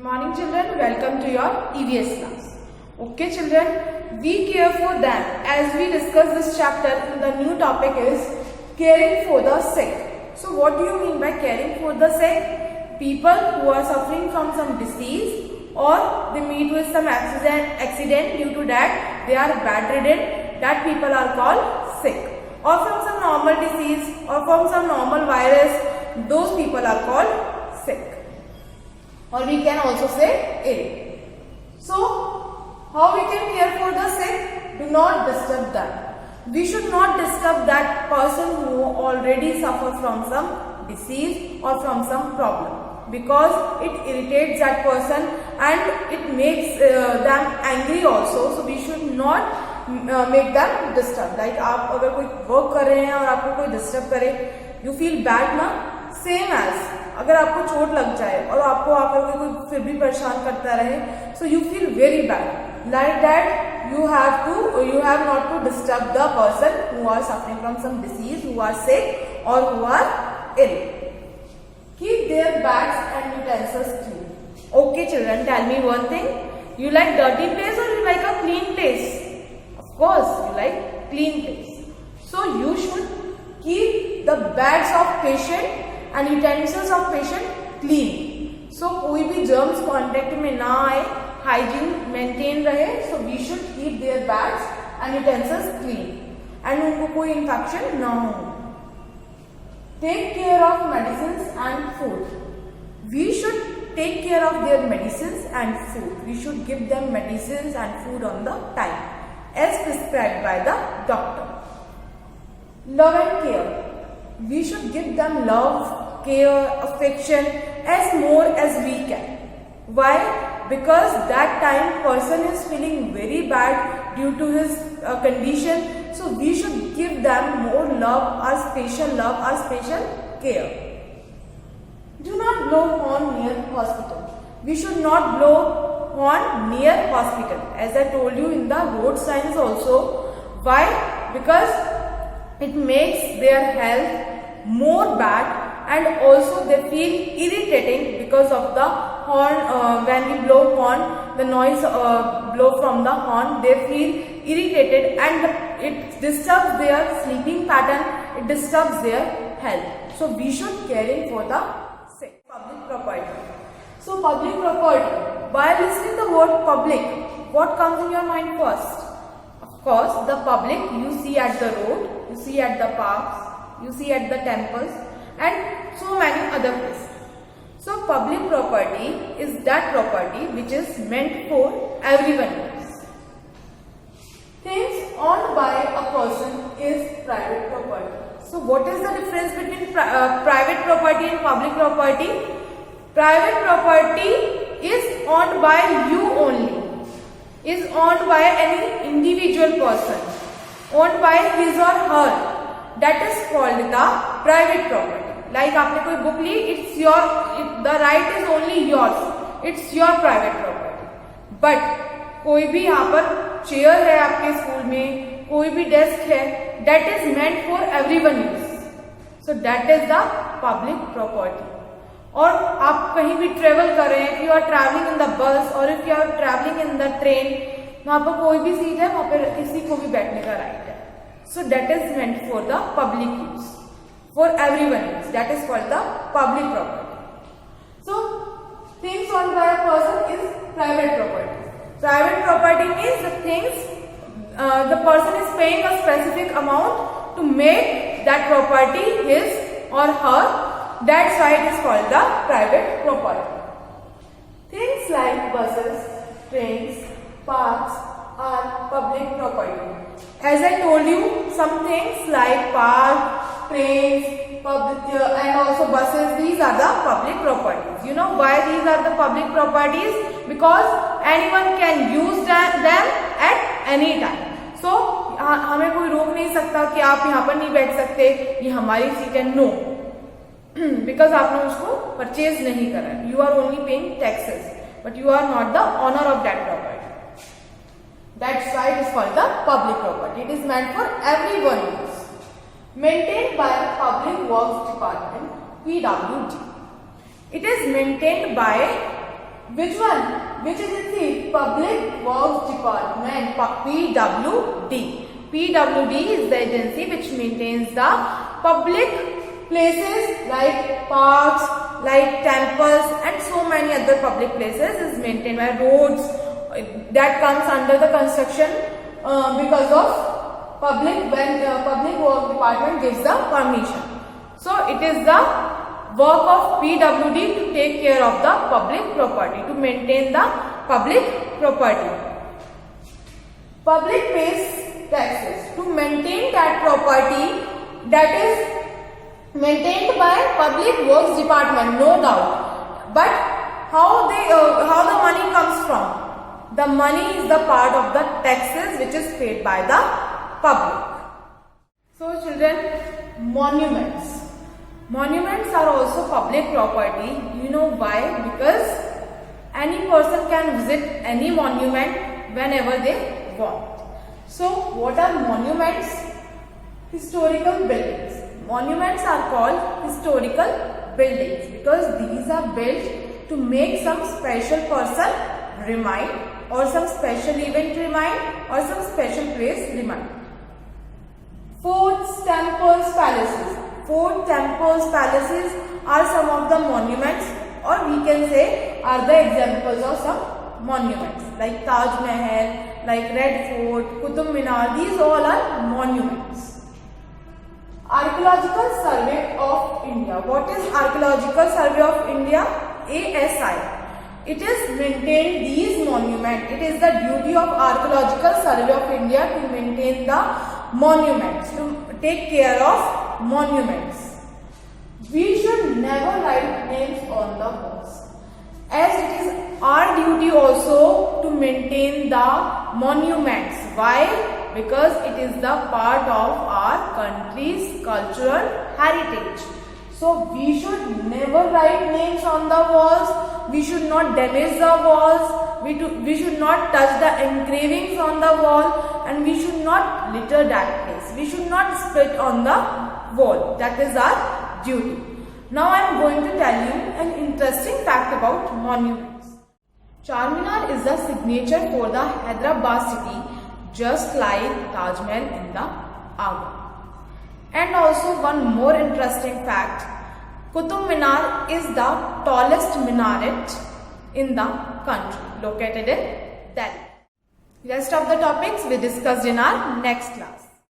Good morning children, welcome to your EVS class. Okay children, we care for them. As we discuss this chapter, the new topic is caring for the sick. So what do you mean by caring for the sick? People who are suffering from some disease or they meet with some accident, due to that they are bedridden, that people are called sick. Or from some normal disease or from some normal virus, those people are called sick. Or we can also say ill. So, how we can care for the sick? Do not disturb them. We should not disturb that person who already suffers from some disease or from some problem, because it irritates that person and it makes them angry also. So we should not make them disturb. Like आप अगर कोई work कर रहे हैं और आपको कोई disturb करे, you feel bad ना? Same as अगर आपको चोट लग जाए और आपको आकर के कोई फिर भी परेशान करता रहे, so you feel very bad. Like that, you have not to disturb the person who are suffering from some disease, who are sick or who are ill. Keep their bags and utensils clean. Okay children, tell me one thing. You like dirty place or you like a clean place? Of course, you like clean place. So you should keep the bags of patient and utensils of patient clean. So कोई भी germs contact में ना आए, hygiene maintain रहे. So we should keep their bags and utensils clean and उनको कोई infection ना हो. Take care of medicines and food. We should take care of their medicines and food. We should give them medicines and food on the time as prescribed by the doctor. Love and care. We should give them love, care, affection as more as we can. Why? Because that time person is feeling very bad due to his condition. So we should give them more love, our special care. Do not blow horn near hospital. We should not blow horn near hospital. As I told you in the road signs also. Why? Because it makes their health more bad and also they feel irritating because of the horn. When we blow horn, the noise blow from the horn, they feel irritated and it disturbs their sleeping pattern, it disturbs their health. So we should caring for the sick. Public property. So public property, while listening the word public, what comes in your mind first? Of course, the public you see at the road, you see at the parks, you see at the temples and so many other places. So public property is that property which is meant for everyone else. Things owned by a person is private property. So what is the difference between private property and public property? Private property is owned by you only, is owned by any individual person, owned by his or her. That is called the private property. Like आपने कोई book Lee, it's your, the right is only yours. It's your private property. But कोई भी यहाँ पर chair है आपके school में, कोई भी desk है, that is meant for everyone use. So that is the public property. और आप कहीं भी travel कर रहे हैं, if you are traveling in the bus or if you are traveling in the train, वहाँ पर कोई भी सीट है, वहाँ पर किसी को भी बैठने का right है. So that is meant for the public use, for everyone use. That is called the public property. So things owned by a person is private property. Private property means the things the person is paying a specific amount to make that property his or her. That's why it is called the private property. Things like buses, trains, parks are public property. As I told you, some things like park, trains, and also buses, these are the public properties. You know why these are the public properties? Because anyone can use them at any time. So, हमें कोई रोक नहीं सकता कि आप यहाँ पर नहीं बैठ सकते, ये हमारी सीट है. No. Because आपने उसको परचेज नहीं करा है. You are only paying taxes, but you are not the owner of that property. That's why it is called the public property. It is meant for everyone use. Maintained by Public Works Department, PWD. It is maintained by Which one? Which agency? Public Works Department, PWD. PWD is the agency which maintains the public places like parks, like temples and so many other public places is maintained by roads that comes under the construction because of public when public work department gives the permission. So it is the work of PWD to take care of the public property, to maintain the public property. Public pays taxes to maintain that property that is maintained by Public Works Department, no doubt. But how the money comes from? The money is the part of the taxes which is paid by the public. So children, monuments. Monuments are also public property. You know why? Because any person can visit any monument whenever they want. So what are monuments? Historical buildings. Monuments are called historical buildings because these are built to make some special person remind, or some special event remind, or some special place remind. Forts, temples, palaces. Fort, temples, palaces are some of the monuments, or we can say are the examples of some monuments like Taj Mahal, like Red Fort, Qutub Minar. These all are monuments. Archaeological Survey of India. What is Archaeological Survey of India? ASI. It is maintain these monuments. It is the duty of Archaeological Survey of India to maintain the monuments, to take care of monuments. We should never write names on the walls, as it is our duty also to maintain the monuments. Why? Because it is the part of our country's cultural heritage. So we should never write names on the walls. We should not damage the walls. We should not touch the engravings on the wall, and we should not litter that place. We should not spit on the wall. That is our duty. Now I am going to tell you an interesting fact about monuments. Charminar is the signature for the Hyderabad city, just like Taj Mahal in the Agra. And also one more interesting fact, Qutub Minar is the tallest minaret in the country, located in Delhi. Rest of the topics we discussed in our next class.